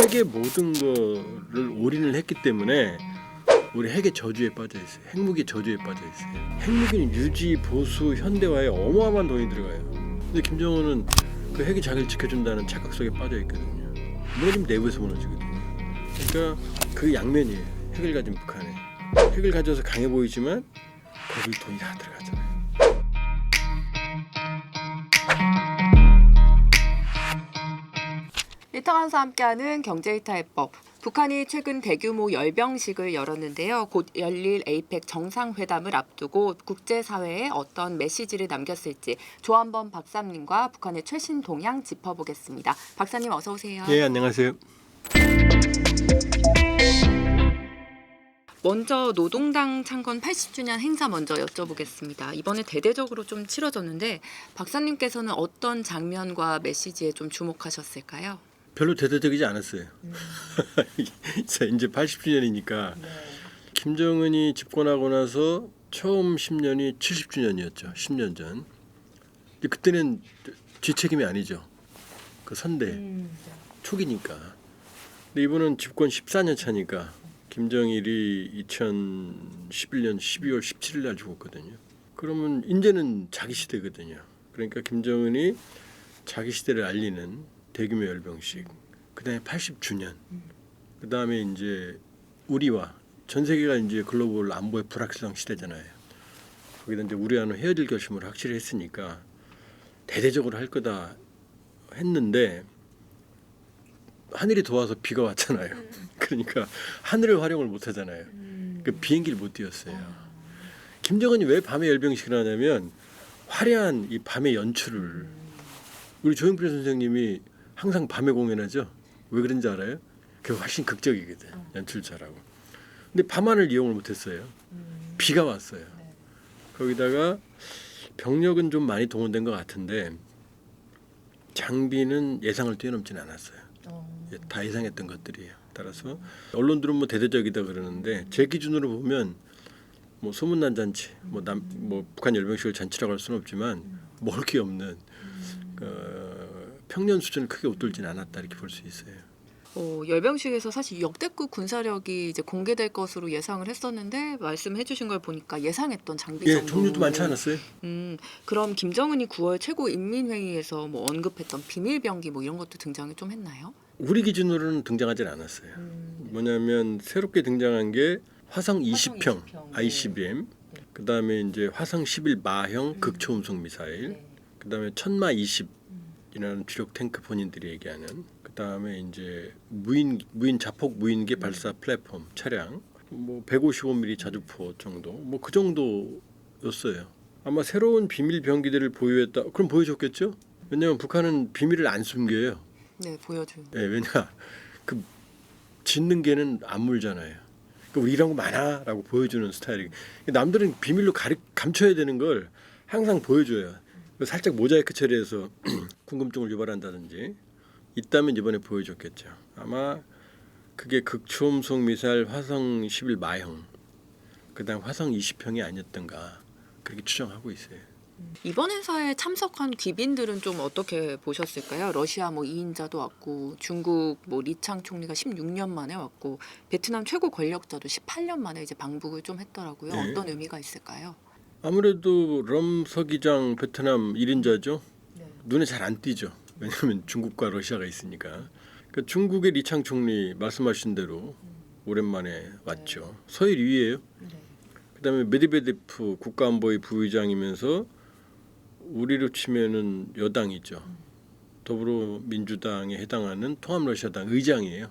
핵의 모든 거를 올인을 했기 때문에 우리 핵의 저주에 빠져 있어요. 핵무기 저주에 빠져 있어요. 핵무기는 유지, 보수, 현대화에 어마어마한 돈이 들어가요. 근데 김정은은 그 핵이 자기를 지켜준다는 착각 속에 빠져 있거든요. 무너지면 내부에서 무너지거든요. 그러니까 그 양면이에요. 핵을 가진 북한에. 핵을 가져서 강해 보이지만 거기 돈이 다 들어가잖아요. 리터간과 함께하는 경제이타 해법. 북한이 최근 대규모 열병식을 열었는데요. 곧 열릴 에이펙 정상회담을 앞두고 국제사회에 어떤 메시지를 남겼을지 조한범 박사님과 북한의 최신 동향 짚어보겠습니다. 박사님 어서 오세요. 예, 안녕하세요. 먼저 노동당 창건 80주년 행사 먼저 여쭤보겠습니다. 이번에 대대적으로 좀 치러졌는데 박사님께서는 어떤 장면과 메시지에 좀 주목하셨을까요? 별로 대대적이지 않았어요. 이제 80주년이니까 김정은이 집권하고 나서 처음 10년이 70주년이었죠. 10년 전. 근데 그때는 쥐책임이 아니죠. 그 선대 초기니까. 근데 이번은 집권 14년 차니까 김정일이 2011년 12월 17일 날 죽었거든요. 그러면 이제는 자기 시대거든요. 그러니까 김정은이 자기 시대를 알리는 대규모 열병식, 그다음에 80주년, 그다음에 이제 우리와 전 세계가 이제 글로벌 안보의 불확실성 시대잖아요. 거기다 이제 우리와는 헤어질 결심을 확실히 했으니까 대대적으로 할 거다 했는데 하늘이 도와서 비가 왔잖아요. 그러니까 하늘을 활용을 못 하잖아요. 그 비행기를 못 띄웠어요. 김정은이 왜 밤에 열병식을 하냐면 화려한 이 밤의 연출을 우리 조용필 선생님이 항상 밤에 공연하죠. 왜 그런지 알아요? 그게 훨씬 극적이거든. 연출 잘하고. 근데 밤하늘 이용을 못했어요. 비가 왔어요. 거기다가 병력은 좀 많이 동원된 것 같은데 장비는 예상을 뛰어넘지는 않았어요. 다 예상했던 것들이에요. 따라서 언론들은 뭐 대대적이다 그러는데 제 기준으로 보면 뭐 소문난 잔치, 뭐 북한 열병식을 잔치라고 할 수는 없지만 먹을 게 없는 평년 수준을 크게 웃돌지는 않았다 이렇게 볼 수 있어요. 열병식에서 사실 역대급 군사력이 이제 공개될 것으로 예상을 했었는데 말씀해주신 걸 보니까 예상했던 장비 정도. 종류도 많지 않았어요? 그럼 김정은이 9월 최고인민회의에서 뭐 언급했던 비밀병기 뭐 이런 것도 등장을 좀 했나요? 우리 기준으로는 등장하진 않았어요. 뭐냐면 새롭게 등장한 게 화성 20형 ICBM, 그다음에 이제 화성 11 마형 극초음속 미사일, 그다음에 천마 20이라는 주력 탱크 본인들이 얘기하는, 그다음에 이제 무인 자폭 무인기 발사 플랫폼 차량, 뭐 155mm 자주포 정도, 뭐 그 정도였어요. 아마 새로운 비밀 병기들을 보유했다. 그럼 보여줬겠죠? 왜냐하면 북한은 비밀을 안 숨겨요. 네, 보여줘요. 네, 왜냐 그 짓는 개는 안 물잖아요. 그러니까 우리 이런 거 많아라고 보여주는 스타일이. 남들은 비밀로 감춰야 되는 걸 항상 보여줘요. 살짝 모자이크 처리해서 궁금증을 유발한다든지 있다면 이번에 보여줬겠죠. 아마 그게 극초음속 미사일 화성 11 마형, 그다음 화성 20형이 아니었던가 그렇게 추정하고 있어요. 이번 행사에 참석한 귀빈들은 좀 어떻게 보셨을까요? 러시아 뭐 2인자도 왔고 중국 뭐 리창 총리가 16년 만에 왔고 베트남 최고 권력자도 18년 만에 이제 방북을 좀 했더라고요. 네. 어떤 의미가 있을까요? 아무래도 럼 서기장 베트남 1인자죠. 눈에 잘 안 띄죠. 왜냐하면 중국과 러시아가 있으니까. 그러니까 중국의 리창 총리 말씀하신 대로 오랜만에 왔죠. 서열 2위예요. 그다음에 메드베데프 국가안보위 부의장이면서 우리로 치면은 여당이죠. 더불어민주당에 해당하는 통합러시아당 의장이에요.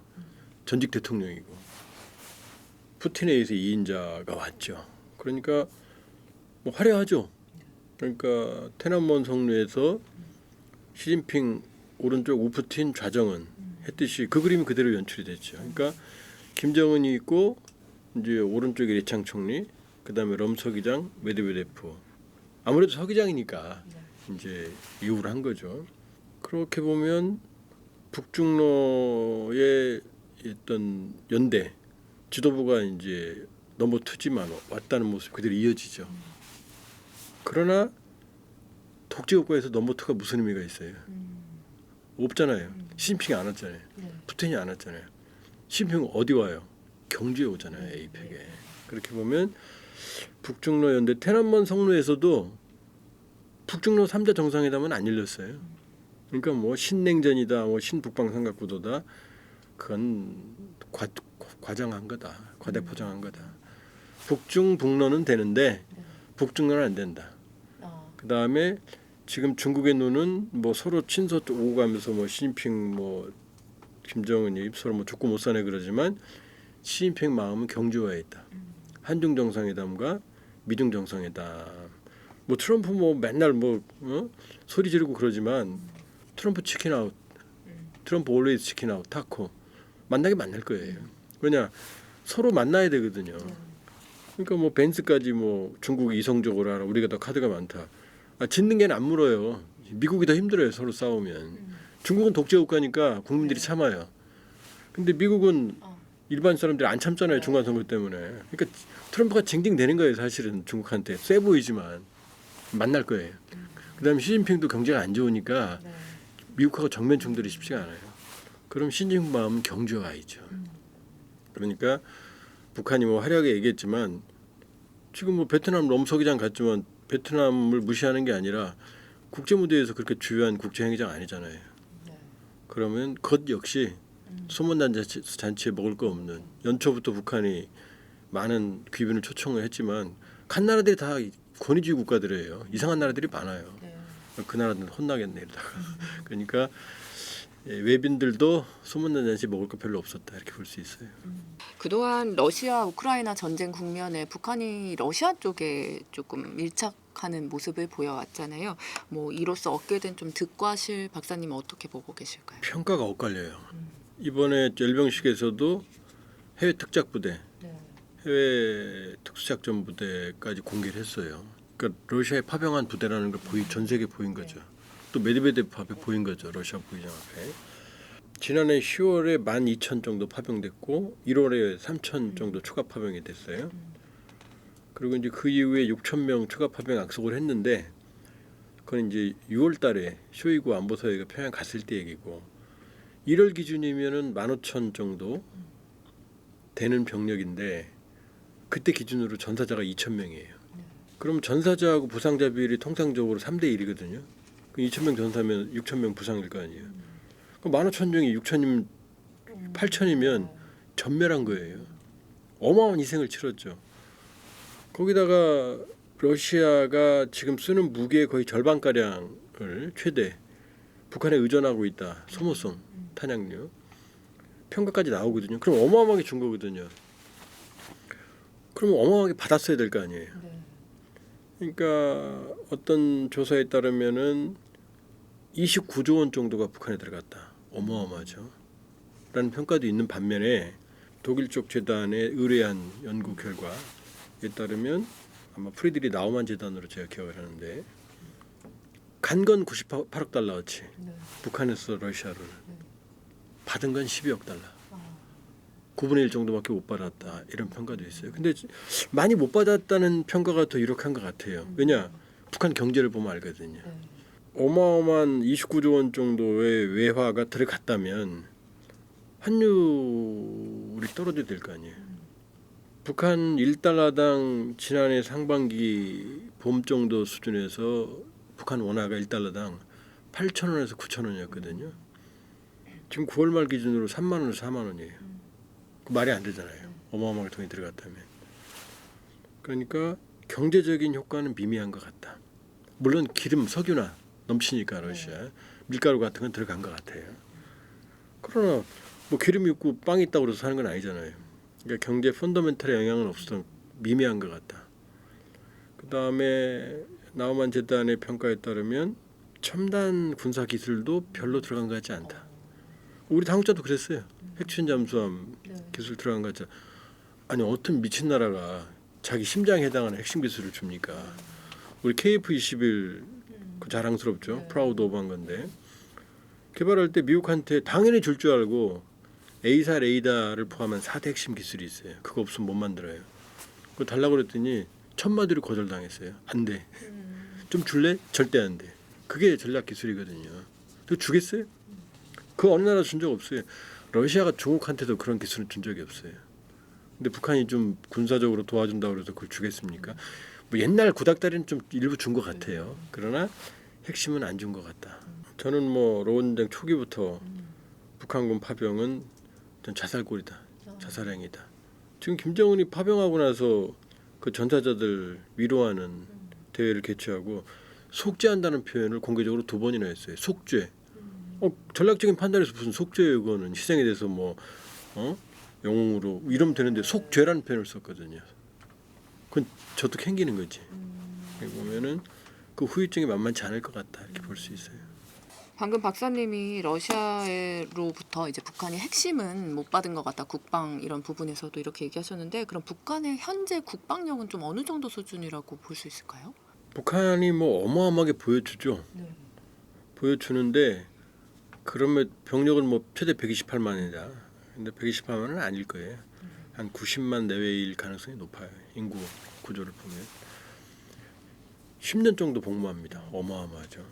전직 대통령이고. 푸틴에 의해서 2인자가 왔죠. 그러니까 뭐 화려하죠. 그러니까 테난먼 성루에서 시진핑 오른쪽 우푸틴 좌정은 했듯이 그 그림이 그대로 연출이 됐죠. 그러니까 김정은이 있고 이제 오른쪽에 리창 총리, 그다음에 럼 서기장 메드베데프. 아무래도 서기장이니까 이제 이후를 한 거죠. 그렇게 보면 북중로의 어떤 연대 지도부가 이제 넘어트지만 왔다는 모습 그대로 이어지죠. 그러나 독재국가에서 넘버투가 무슨 의미가 있어요? 없잖아요. 시진핑이 안 왔잖아요. 네. 푸틴이 안 왔잖아요. 시진핑은 어디 와요? 경주에 오잖아요. 에이펙에. 그렇게 보면 북중러 연대天安문 성로에서도 북중러 3자 정상회담은 안 열렸어요. 그러니까 뭐 신냉전이다, 뭐 신북방 삼각구도다, 그건 과장한 거다, 과대포장한 거다. 북중 북러는 되는데 북중러는 안 된다. 그 다음에 지금 중국의 눈은 뭐 서로 친서 오고 가면서 뭐 시진핑 뭐 김정은이 서로 뭐 죽고 못 사네 그러지만 시진핑 마음은 경주화에 있다. 한중 정상회담과 미중 정상회담. 뭐 트럼프 뭐 맨날 뭐 소리 지르고 그러지만 트럼프 치킨 아웃, 트럼프 올웨이즈 치킨 아웃, 타코 만나게 만날 거예요. 왜냐 서로 만나야 되거든요. 그러니까 뭐 벤츠까지 뭐 중국이 이성적으로 하라, 우리가 더 카드가 많다. 짓는 게는 안 물어요. 미국이 더 힘들어요. 서로 싸우면. 중국은 독재 국가니까 국민들이 참아요. 근데 미국은 일반 사람들이 안 참잖아요. 중간 선거 때문에. 그러니까 트럼프가 징징대는 거예요. 사실은 중국한테 세 보이지만 만날 거예요. 그다음에 시진핑도 경제가 안 좋으니까 미국하고 정면 충돌이 쉽지가 않아요. 그럼 시진핑 마음은 경주화이죠. 그러니까 북한이 뭐 화려하게 얘기했지만 지금 뭐 베트남 럼석이장 갔지만 베트남을 무시하는 게 아니라 국제 무대에서 그렇게 주요한 국제 행위장 아니잖아요. 그러면 것 역시 소문난잔치에 먹을 거 없는, 연초부터 북한이 많은 귀빈을 초청을 했지만 간 나라들이 다 권위주의 국가들이에요. 이상한 나라들이 많아요. 그 나라들은 혼나겠네 이러다가. 그러니까 외빈들도 소문난 잔치 먹을 거 별로 없었다 이렇게 볼 수 있어요. 그동안 러시아 우크라이나 전쟁 국면에 북한이 러시아 쪽에 조금 밀착하는 모습을 보여왔잖아요. 뭐 이로써 얻게 된 좀 득과 실 박사님은 어떻게 보고 계실까요? 평가가 엇갈려요. 이번에 열병식에서도 해외 특작부대, 해외 특수작전 부대까지 공개를 했어요. 그러니까 러시아에 파병한 부대라는 걸 전 세계 보인 거죠. 또 메드베데프 앞에 보인 거죠. 러시아 부의장 앞에. 지난해 10월에 12,000 정도 파병됐고 1월에 3,000 정도 추가 파병이 됐어요. 그리고 이제 그 이후에 6,000명 추가 파병 약속을 했는데 그건 이제 6월달에 쇼이구 안보사회가 평양 갔을 때 얘기고 1월 기준이면은 15,000 정도 되는 병력인데 그때 기준으로 전사자가 2,000명이에요. 그럼 전사자하고 부상자 비율이 통상적으로 3대 1이거든요. 2,000명 전사면 6,000명 부상일 거 아니에요. 그럼 15,000명이 6,000이면 8,000이면 전멸한 거예요. 어마어마한 희생을 치렀죠. 거기다가 러시아가 지금 쓰는 무기의 거의 절반가량을 최대 북한에 의존하고 있다. 소모성 탄약류 평가까지 나오거든요. 그럼 어마어마하게 준 거거든요. 그럼 어마어마하게 받았어야 될 거 아니에요. 그러니까 어떤 조사에 따르면은 29조 원 정도가 북한에 들어갔다. 어마어마하죠. 라는 평가도 있는 반면에 독일 쪽 재단에 의뢰한 연구 결과에 따르면 아마 프리드리 나우만 재단으로 제가 기억을 하는데 간 건 98억 달러어치 북한에서 러시아를 받은 건 12억 달러 9분의 1 정도밖에 못 받았다 이런 평가도 있어요. 근데 많이 못 받았다는 평가가 더 유력한 것 같아요. 왜냐 북한 경제를 보면 알거든요. 어마어마한 29조 원 정도의 외화가 들어갔다면 환율이 떨어져야 될 거 아니에요. 북한 1달러당 지난해 상반기 봄 정도 수준에서 북한 원화가 1달러당 8,000원에서 9,000원이었거든요. 지금 9월 말 기준으로 3만 원에서 4만 원이에요. 그 말이 안 되잖아요. 어마어마하게 돈이 들어갔다면. 그러니까 경제적인 효과는 미미한 것 같다. 물론 기름, 석유나 넘치니까 러시아 밀가루 같은 건 들어간 것 같아요. 그러나 뭐 기름이 있고 빵이 있다고 그래서 사는 건 아니잖아요. 그러니까 경제 펀더멘털의 영향은 없어도 미미한 것 같다. 그 다음에 나우만 재단의 평가에 따르면 첨단 군사 기술도 별로 들어간 것 같지 않다. 우리 당국자도 그랬어요. 핵추진 잠수함 기술 들어간 것 같지. 아니 어떤 미친 나라가 자기 심장에 해당하는 핵심 기술을 줍니까? 우리 KF-21 그 자랑스럽죠. 프라우드 오브 한 건데 개발할 때 미국한테 당연히 줄 줄 알고 A사 레이더를 포함한 4대 핵심 기술이 있어요. 그거 없으면 못 만들어요. 그거 달라고 그랬더니 천마디로 거절당했어요. 안 돼. 좀 줄래? 절대 안 돼. 그게 전략 기술이거든요. 그거 주겠어요? 그 어느 나라 준 적 없어요. 러시아가 중국한테도 그런 기술은 준 적이 없어요. 근데 북한이 좀 군사적으로 도와준다고 해서 그걸 주겠습니까? 뭐 옛날 구닥다리는 좀 일부 준 것 같아요. 그러나 핵심은 안 준 것 같다. 저는 뭐 러운전 초기부터 북한군 파병은 전 자살골이다. 자살행위다. 지금 김정은이 파병하고 나서 그 전사자들 위로하는 대회를 개최하고 속죄한다는 표현을 공개적으로 2번이나 했어요. 속죄. 전략적인 판단에서 무슨 속죄예요? 그거는 희생에 대해서 뭐 영웅으로 이러면 되는데 속죄라는 표현을 썼거든요. 그건 저도 캥기는 거지. 여기 보면은 그 후유증이 만만치 않을 것 같다 이렇게 볼 수 있어요. 방금 박사님이 러시아로부터 이제 북한이 핵심은 못 받은 것 같다. 국방 이런 부분에서도 이렇게 얘기하셨는데 그럼 북한의 현재 국방력은 좀 어느 정도 수준이라고 볼 수 있을까요? 북한이 뭐 어마어마하게 보여주죠. 네. 보여주는데 그러면 병력은 뭐 최대 128만이다. 근데 128만은 아닐 거예요. 한 90만 내외일 가능성이 높아요. 인구 구조를 보면 10년 정도 복무합니다. 어마어마하죠.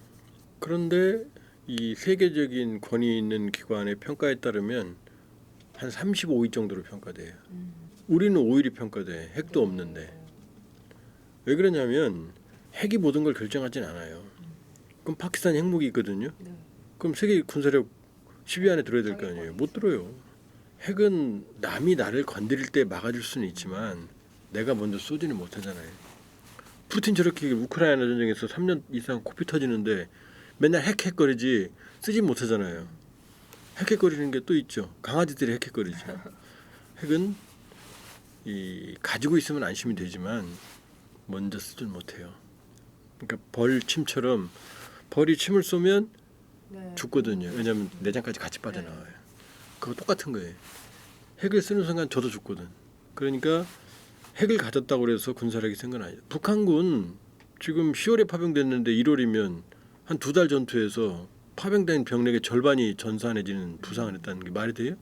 그런데 이 세계적인 권위 있는 기관의 평가에 따르면 한 35위 정도로 평가돼요. 우리는 5위이 평가돼. 핵도 없는데. 왜 그러냐면 핵이 모든 걸 결정하진 않아요. 그럼 파키스탄이 핵무기 있거든요. 그럼 세계 군사력 10위 안에 들어야 될 거 아니에요. 못 들어요. 핵은 남이 나를 건드릴 때 막아줄 수는 있지만 내가 먼저 쏘지는 못하잖아요. 푸틴 저렇게 우크라이나 전쟁에서 3년 이상 코피 터지는데 맨날 핵핵거리지 쓰지 못하잖아요. 핵핵거리는 게 또 있죠. 강아지들이 핵핵거리죠. 핵은 가지고 있으면 안심이 되지만 먼저 쓰질 못해요. 그러니까 벌침처럼 벌이 침을 쏘면 죽거든요. 왜냐하면 내장까지 같이 빠져나와요. 그거 똑같은 거예요. 핵을 쓰는 순간 저도 죽거든. 그러니까 핵을 가졌다고 해서 군사력이 센 건 아니에요. 북한군 지금 10월에 파병됐는데 1월이면 한 2달 전투에서 파병된 병력의 절반이 전사 내지는 부상을 했다는 게 말이 돼요?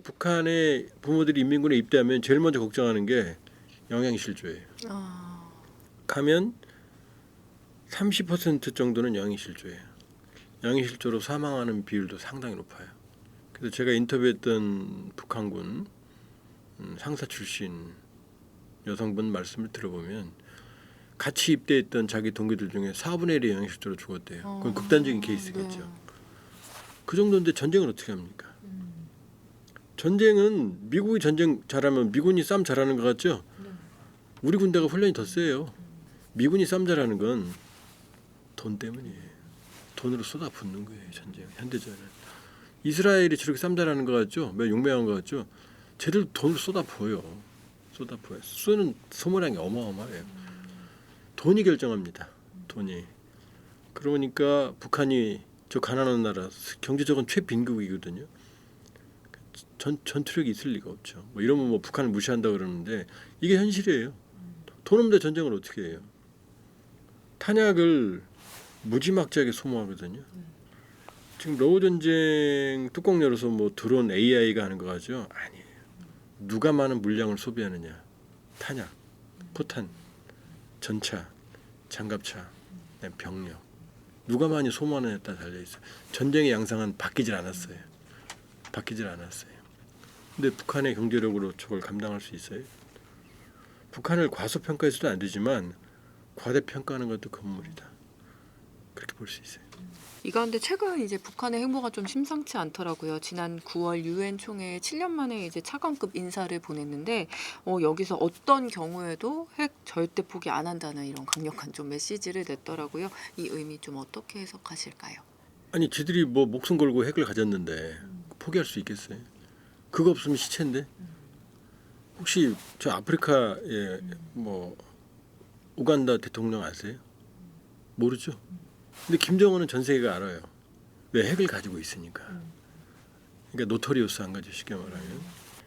북한의 부모들이 인민군에 입대하면 제일 먼저 걱정하는 게 영양실조예요. 가면 30% 정도는 영양실조예요. 영양실조로 사망하는 비율도 상당히 높아요. 그래서 제가 인터뷰했던 북한군 상사 출신 여성분 말씀을 들어보면 같이 입대했던 자기 동기들 중에 4분의 1이 영양실조로 죽었대요. 그건 극단적인 케이스겠죠. 네. 그 정도인데 전쟁을 어떻게 합니까? 전쟁은 미국이 전쟁 잘하면 미군이 싸움 잘하는 것 같죠? 우리 군대가 훈련이 더 세요. 미군이 싸움 잘하는 건 돈 때문이에요. 돈으로 쏟아붓는 거예요. 전쟁 현대전은. 이스라엘이 저렇게 싸움 잘하는 것 같죠? 용맹한 것 같죠? 쟤들 돈을 쏟아부어요. 쓰는 소모량이 어마어마해요. 돈이 결정합니다. 돈이. 그러니까 북한이 저 가난한 나라 경제적으로 최빈국이거든요. 전투력이 있을 리가 없죠. 뭐 이러면 뭐 북한을 무시한다 그러는데 이게 현실이에요. 돈 없는데 전쟁을 어떻게 해요? 탄약을 무지막지하게 소모하거든요. 지금 러우 전쟁 뚜껑 열어서 뭐 드론 AI가 하는 거 같죠? 아니에요. 누가 많은 물량을 소비하느냐. 탄약, 포탄, 전차, 장갑차, 병력. 누가 많이 소모하느냐에 따라 달려있어요. 전쟁의 양상은 바뀌질 않았어요. 근데 북한의 경제력으로 저걸 감당할 수 있어요? 북한을 과소평가해서도 안 되지만 과대평가하는 것도 금물이다. 그렇게 볼 수 있어요. 이 가운데 최근 이제 북한의 행보가 좀 심상치 않더라고요. 지난 9월 유엔 총회에 7년 만에 이제 차관급 인사를 보냈는데 여기서 어떤 경우에도 핵 절대 포기 안 한다는 이런 강력한 좀 메시지를 냈더라고요. 이 의미 좀 어떻게 해석하실까요? 아니 지들이 뭐 목숨 걸고 핵을 가졌는데 포기할 수 있겠어요? 그거 없으면 시체인데. 혹시 저 아프리카에 뭐 우간다 대통령 아세요? 모르죠. 근데 김정은은 전 세계가 알아요. 왜 핵을 가지고 있으니까. 그러니까 노토리우스한 거죠. 쉽게 말하면.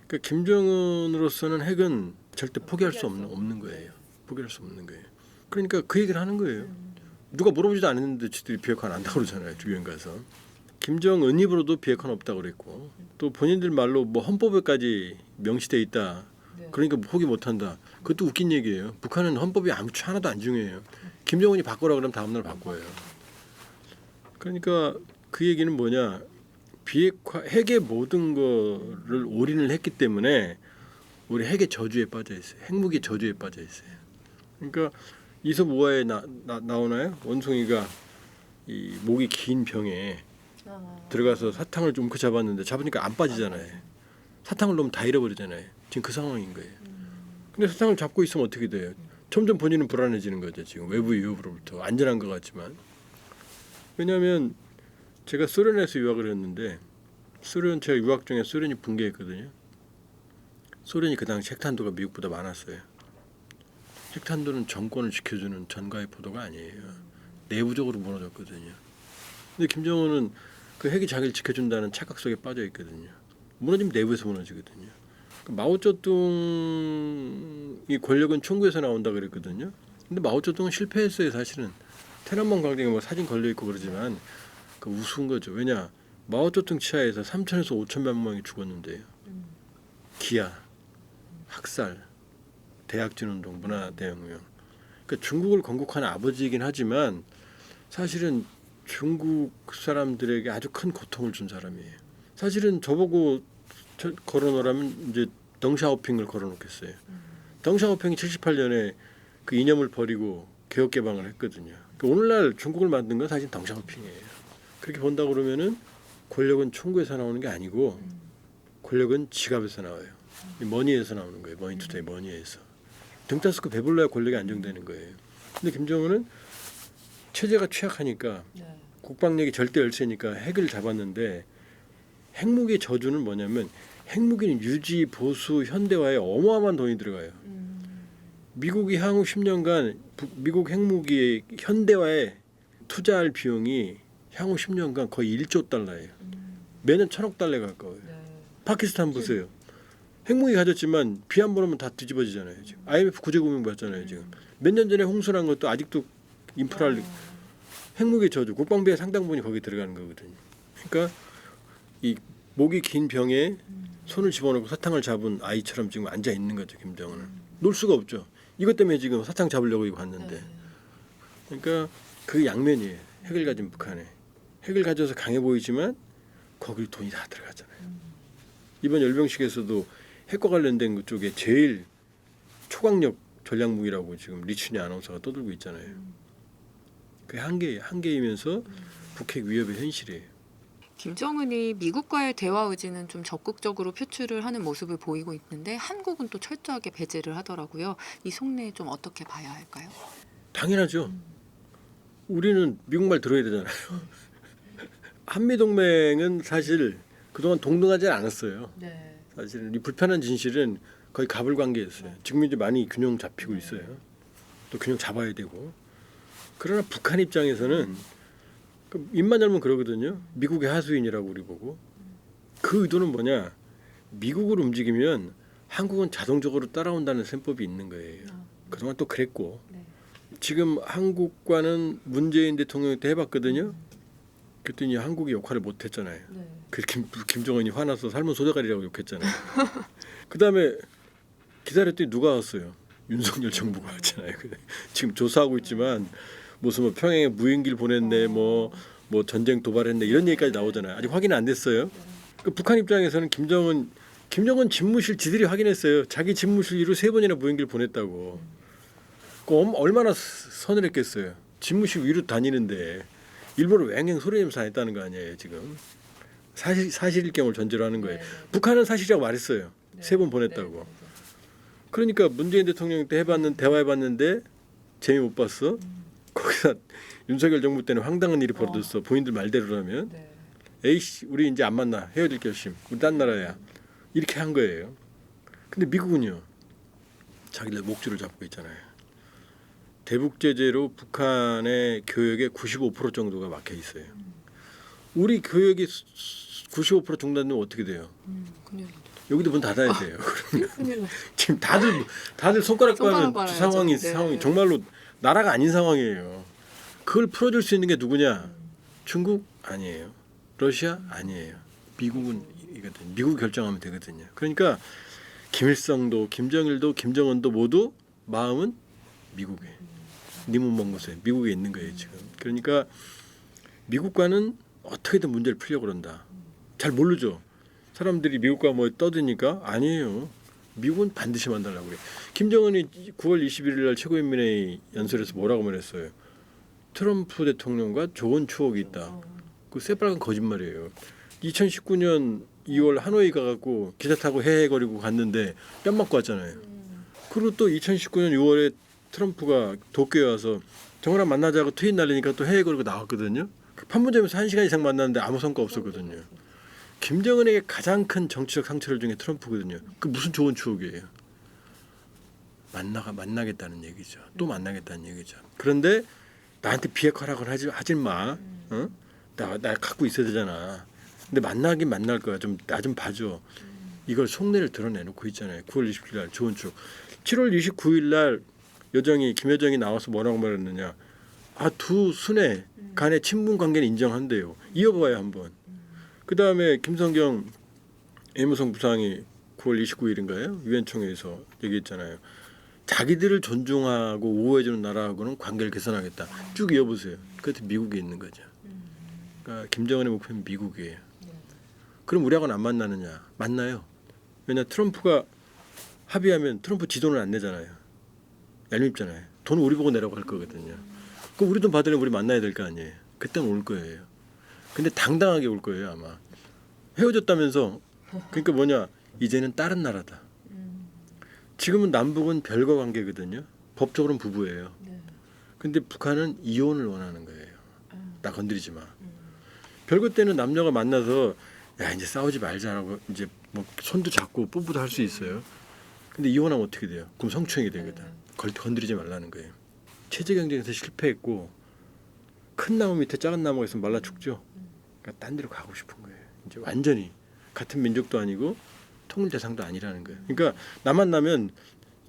그러니까 김정은으로서는 핵은 절대 포기할 수 없는 거예요. 포기할 수 없는 거예요. 그러니까 그 얘기를 하는 거예요. 누가 물어보지도 않았는데 지들이 비핵화 안 한다고 그러잖아요. 유엔 가서. 김정은 입으로도 비핵화는 없다고 그랬고 또 본인들 말로 뭐 헌법에까지 명시돼 있다. 그러니까 포기 못한다. 그것도 웃긴 얘기예요. 북한은 헌법이 하나도 안 중요해요. 김정은이 바꾸라 그러면 다음날 바꿔요. 그러니까 그 얘기는 뭐냐. 비핵화 핵의 모든 거를 올인을 했기 때문에 우리 핵의 저주에 빠져 있어요. 핵무기 저주에 빠져 있어요. 그러니까 이솝 우화에 나오나요? 원숭이가 이 목이 긴 병에 들어가서 사탕을 좀 잡았는데 잡으니까 안 빠지잖아요. 사탕을 넣으면 다 잃어버리잖아요. 지금 그 상황인 거예요. 근데 사탕을 잡고 있으면 어떻게 돼요? 점점 본인은 불안해지는 거죠. 지금 외부 위협으로부터 안전한 것 같지만. 왜냐하면 제가 소련에서 유학을 했는데 제가 유학 중에 소련이 붕괴했거든요. 소련이 그 당시 핵탄두가 미국보다 많았어요. 핵탄두는 정권을 지켜주는 전가의 포도가 아니에요. 내부적으로 무너졌거든요. 근데 김정은은 그 핵이 자기를 지켜준다는 착각 속에 빠져 있거든요. 무너지면 내부에서 무너지거든요. 마오쩌둥이 권력은 총구에서 나온다 그랬거든요. 근데 마오쩌둥은 실패했어요. 사실은 테난먼 광장에 뭐 사진 걸려 있고 그러지만 그 우스운 거죠. 왜냐 마오쩌둥 치하에서 3천에서 5천만 명이 죽었는데요. 기아, 학살, 대약진운동, 문화대혁명. 그러니까 중국을 건국한 아버지이긴 하지만 사실은 중국 사람들에게 아주 큰 고통을 준 사람이에요. 사실은 저보고 걸어놓으라면 이제 덩샤오핑을 걸어놓겠어요. 덩샤오핑이 78년에 그 이념을 버리고 개혁 개방을 했거든요. 그러니까 오늘날 중국을 만든 건 사실 덩샤오핑이에요. 그렇게 본다 그러면은 권력은 총구에서 나오는 게 아니고 권력은 지갑에서 나와요. 머니에서 나오는 거예요. 머니투데이 머니에서. 등 따스고 배불러야 권력이 안정되는 거예요. 근데 김정은은 체제가 취약하니까 국방력이 절대 열세니까 핵을 잡았는데 핵무기의 저주는 뭐냐면 핵무기는 유지, 보수, 현대화에 어마어마한 돈이 들어가요. 미국이 향후 10년간 미국 핵무기의 현대화에 투자할 비용이 향후 10년간 거의 1조 달러예요. 매년 1,000억 달러에 가까워요. 파키스탄 보세요. 핵무기 가졌지만 비 한 번 오면 다 뒤집어지잖아요. 지금 IMF 구제금융 받잖아요. 지금 몇 년 전에 홍수난 것도 아직도 인프라를 핵무기 저주, 국방비의 상당 부분이 거기 들어가는 거거든요. 그러니까 이 목이 긴 병에 손을 집어넣고 사탕을 잡은 아이처럼 지금 앉아 있는 거죠. 김정은은 놀 수가 없죠. 이것 때문에 지금 사탕 잡으려고 이거 왔는데. 그러니까 그 양면이에요. 핵을 가진 북한에 핵을 가져서 강해 보이지만 거기 돈이 다 들어가잖아요. 이번 열병식에서도 핵과 관련된 그쪽에 제일 초강력 전략무기라고 지금 리춘희 아나운서가 떠들고 있잖아요. 그게 한계이면서 북핵 위협의 현실이에요. 김정은이 미국과의 대화 의지는 좀 적극적으로 표출을 하는 모습을 보이고 있는데 한국은 또 철저하게 배제를 하더라고요. 이 속내 좀 어떻게 봐야 할까요? 당연하죠. 우리는 미국 말 들어야 되잖아요. 한미동맹은 사실 그동안 동등하지 않았어요. 사실은 이 불편한 진실은 거의 가불관계였어요. 지금 이제 많이 균형 잡히고 있어요. 또 균형 잡아야 되고. 그러나 북한 입장에서는 입만 열면 그러거든요. 미국의 하수인이라고 우리 보고. 그 의도는 뭐냐? 미국을 움직이면 한국은 자동적으로 따라온다는 셈법이 있는 거예요. 그동안 또 그랬고. 지금 한국과는 문재인 대통령 때 해봤거든요. 그랬더니 한국이 역할을 못했잖아요. 그 김정은이 화나서 삶은 소자갈이라고 욕했잖아요. 그다음에 기다렸더니 누가 왔어요? 윤석열 정부가 왔잖아요. 지금 조사하고 있지만 무슨 뭐 평양에 무인기를 보냈네, 뭐 전쟁 도발했네 이런 얘기까지 나오잖아요. 아직 확인 안 됐어요. 그 북한 입장에서는 김정은 집무실 지들이 확인했어요. 자기 집무실 위로 3번이나 무인기를 보냈다고. 얼마나 서늘했겠어요. 집무실 위로 다니는데 일부러 왱왱 소리내면서 다녔다는 거 아니에요. 지금 사실일 경우를 전제로 하는 거예요. 북한은 사실이라고 말했어요. 3번 보냈다고. 그러니까 문재인 대통령 때 대화해봤는데 재미 못 봤어. 거기다 윤석열 정부 때는 황당한 일이 벌어졌어. 본인들 말대로라면 에이씨 우리 이제 안 만나. 헤어질 결심. 우리 딴 나라야. 이렇게 한 거예요. 근데 미국은요. 자기들 목줄을 잡고 있잖아요. 대북 제재로 북한의 교역의 95% 정도가 막혀 있어요. 우리 교역이 95% 중단되면 어떻게 돼요? 여기도 문 닫아야 돼요. 그러면 지금 다들 손가락 빨면 상황이 정말로 나라가 아닌 상황이에요. 그걸 풀어줄 수 있는 게 누구냐? 중국 아니에요. 러시아 아니에요. 미국은 이거든. 미국 결정하면 되거든요. 그러니까 김일성도 김정일도 김정은도 모두 마음은 미국에. 니문 먼 곳에 미국에 있는 거예요 지금. 그러니까 미국과는 어떻게든 문제를 풀려고 그런다. 잘 모르죠. 사람들이 미국과 뭐 떠드니까 아니에요. 미국은 반드시 만들라고 그래. 김정은이 9월 21일 날 최고인민회의 연설에서 뭐라고 말했어요. 트럼프 대통령과 좋은 추억이 있다. 그 새빨간 거짓말이에요. 2019년 2월 하노이 가갖고 기차 타고 헤헤거리고 갔는데 뺨 맞고 왔잖아요. 그리고 또 2019년 6월에 트럼프가 도쿄에 와서 정우랑 만나자고 트윗 날리니까 또 헤헤거리고 나왔거든요. 그 판문점에서 1시간 이상 만났는데 아무 성과 없었거든요. 김정은에게 가장 큰 정치적 상처를 준 게 트럼프거든요. 그 무슨 좋은 추억이에요. 만나겠다는 얘기죠. 또 만나겠다는 얘기죠. 그런데 나한테 비핵화라고는 하지 마. 어? 나 갖고 있어야 되잖아. 근데 만나긴 만날 거야. 좀 나 좀 봐줘. 이걸 속내를 드러내놓고 있잖아요. 9월 27일 날 좋은 추억. 7월 29일 날 김여정이 나와서 뭐라고 말했느냐. 두 순회 간의 친분 관계는 인정한대요. 이어봐요 한번. 그 다음에 김성경 외무성 부상이 9월 29일인가요? 유엔총회에서 얘기했잖아요. 자기들을 존중하고 우호해주는 나라하고는 관계를 개선하겠다. 쭉 이어보세요. 그것도 미국에 있는 거죠. 그러니까 김정은의 목표는 미국이에요. 그럼 우리하고는 안 만나느냐? 만나요. 왜냐 트럼프가 합의하면 트럼프 지돈을 안 내잖아요. 얄밉잖아요. 돈 우리 보고 내라고 할 거거든요. 그럼 우리 돈 받으려면 우리 만나야 될 거 아니에요. 그때는 올 거예요. 근데 당당하게 올 거예요 아마. 헤어졌다면서. 그러니까 뭐냐? 이제는 다른 나라다. 지금은 남북은 별거 관계거든요. 법적으로는 부부예요. 근데 북한은 이혼을 원하는 거예요. 나 건드리지 마. 별거 때는 남녀가 만나서 야 이제 싸우지 말자라고 이제 뭐 손도 잡고 뽀뽀도 할 수 있어요. 근데 이혼하면 어떻게 돼요? 그럼 성추행이 되거든. 건드리지 말라는 거예요. 체제 경쟁에서 실패했고 큰 나무 밑에 작은 나무가 있으면 말라 죽죠. 그러니까 딴 데로 가고 싶은 거예요. 이제 완전히 같은 민족도 아니고 통일 대상도 아니라는 거예요. 그러니까 나 만나면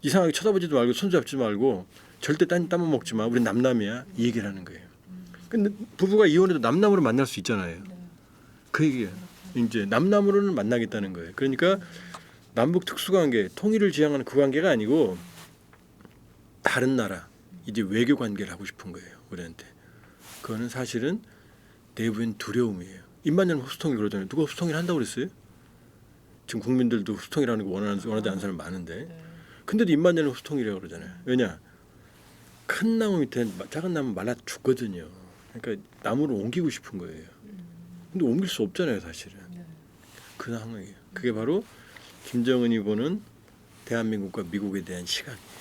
이상하게 쳐다보지도 말고 손잡지 말고 절대 딴 먹지 마. 우리 남남이야. 이 얘기를 하는 거예요. 근데 부부가 이혼해도 남남으로 만날 수 있잖아요. 그 얘기예요. 이제 남남으로는 만나겠다는 거예요. 그러니까 남북 특수관계, 통일을 지향하는 그 관계가 아니고 다른 나라, 이제 외교 관계를 하고 싶은 거예요. 우리한테. 그거는 사실은 내부엔 두려움이에요. 입만 열면 흡수통일 그러잖아요. 누가 흡수통일 한다고 그랬어요? 지금 국민들도 흡수통일하는 거 원하지 않는 사람 많은데. 근데도 입만 열면 흡수통일이라고 그러잖아요. 왜냐? 큰 나무 밑에 작은 나무 말라 죽거든요. 그러니까 나무를 옮기고 싶은 거예요. 근데 옮길 수 없잖아요, 사실은. 그 상황이에요. 그게 바로 김정은이 보는 대한민국과 미국에 대한 시각이에요.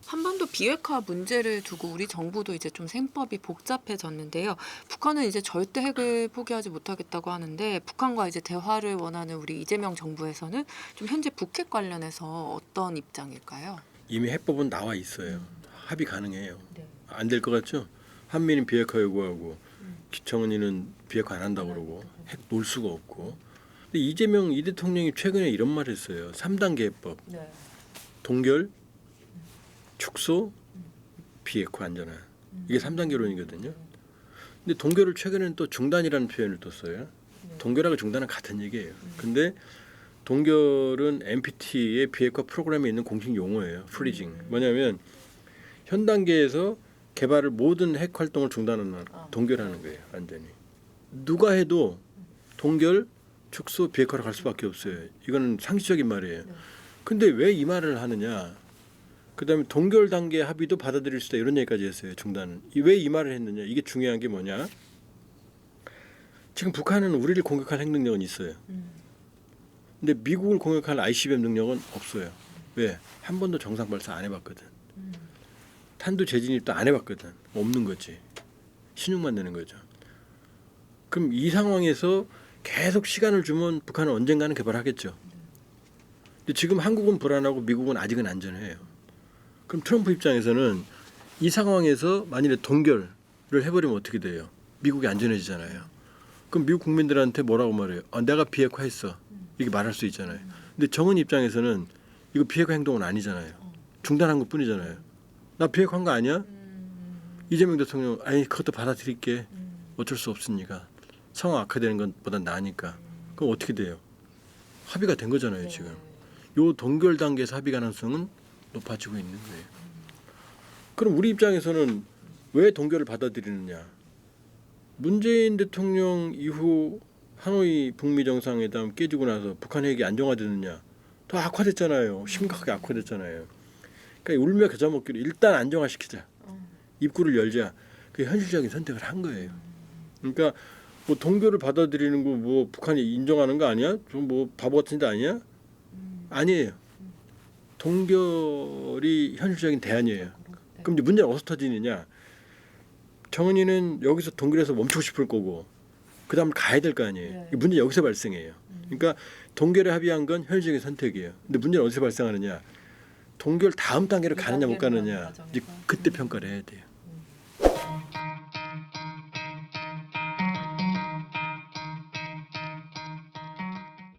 한반도 비핵화 문제를 두고 우리 정부도 이제 좀 셈법이 복잡해졌는데요. 북한은 이제 절대 핵을 포기하지 못하겠다고 하는데 북한과 이제 대화를 원하는 우리 이재명 정부에서는 좀 현재 북핵 관련해서 어떤 입장일까요? 이미 해법은 나와 있어요. 합의 가능해요. 안 될 것 같죠? 한미는 비핵화 요구하고 정은이는 비핵화 안 한다고 그러고 핵 놓을 수가 없고. 근데 이재명 이 대통령이 최근에 이런 말을 했어요. 3단계 해법. 동결, 축소, 비핵화 안전화. 이게 3단계론이거든요. 근데 동결을 최근에는 또 중단이라는 표현을 또 써요. 동결하고 중단은 같은 얘기예요. 근데 동결은 NPT의 비핵화 프로그램에 있는 공식 용어예요. 프리징. 뭐냐면 현 단계에서 개발을 모든 핵 활동을 중단하는 동결하는 거예요. 완전히. 누가 해도 동결, 축소, 비핵화로 갈 수밖에 없어요. 이거는 상식적인 말이에요. 근데 왜 이 말을 하느냐? 그다음에 동결 단계 합의도 받아들일 수 있다 이런 얘기까지 했어요. 중단은. 왜 이 말을 했느냐? 이게 중요한 게 뭐냐? 지금 북한은 우리를 공격할 핵 능력은 있어요. 근데 미국을 공격할 ICBM 능력은 없어요. 왜? 한 번도 정상 발사 안 해봤거든. 탄도 재진입도 안 해봤거든. 없는 거지. 신용만 내는 거죠. 그럼 이 상황에서 계속 시간을 주면 북한은 언젠가는 개발하겠죠. 근데 지금 한국은 불안하고 미국은 아직은 안전해요. 그럼 트럼프 입장에서는 이 상황에서 만일에 동결을 해버리면 어떻게 돼요? 미국이 안전해지잖아요. 그럼 미국 국민들한테 뭐라고 말해요? 내가 비핵화했어. 이렇게 말할 수 있잖아요. 근데 정은 입장에서는 이거 비핵화 행동은 아니잖아요. 중단한 것뿐이잖아요. 나 비핵화한 거 아니야? 이재명 대통령 아니 그것도 받아들일게. 어쩔 수 없으니까. 상황 악화되는 것보단 나으니까. 그럼 어떻게 돼요? 합의가 된 거잖아요. 지금. 요 동결 단계에서 합의 가능성은 높아지고 있는 거예요. 그럼 우리 입장에서는 왜 동결을 받아들이느냐? 문재인 대통령 이후 하노이 북미 정상회담 깨지고 나서 북한 핵이 안정화됐느냐? 더 악화됐잖아요. 심각하게 악화됐잖아요. 그러니까 울며 겨자 먹기로 일단 안정화시키자. 입구를 열자. 그 현실적인 선택을 한 거예요. 그러니까 뭐 동결을 받아들이는 거 뭐 북한이 인정하는 거 아니야? 좀 뭐 바보 같은 데 아니야? 아니에요. 동결이 현실적인 대안이에요. 그럼 이제 문제는 어디서 터지느냐? 정은이는 여기서 동결해서 멈추고 싶을 거고 그 다음 가야 될 거 아니에요. 네. 문제는 여기서 발생해요. 그러니까 동결에 합의한 건 현실적인 선택이에요. 근데 문제는 어디서 발생하느냐? 동결 다음 단계로 가느냐 못 가느냐 이제 그때 평가를 해야 돼요.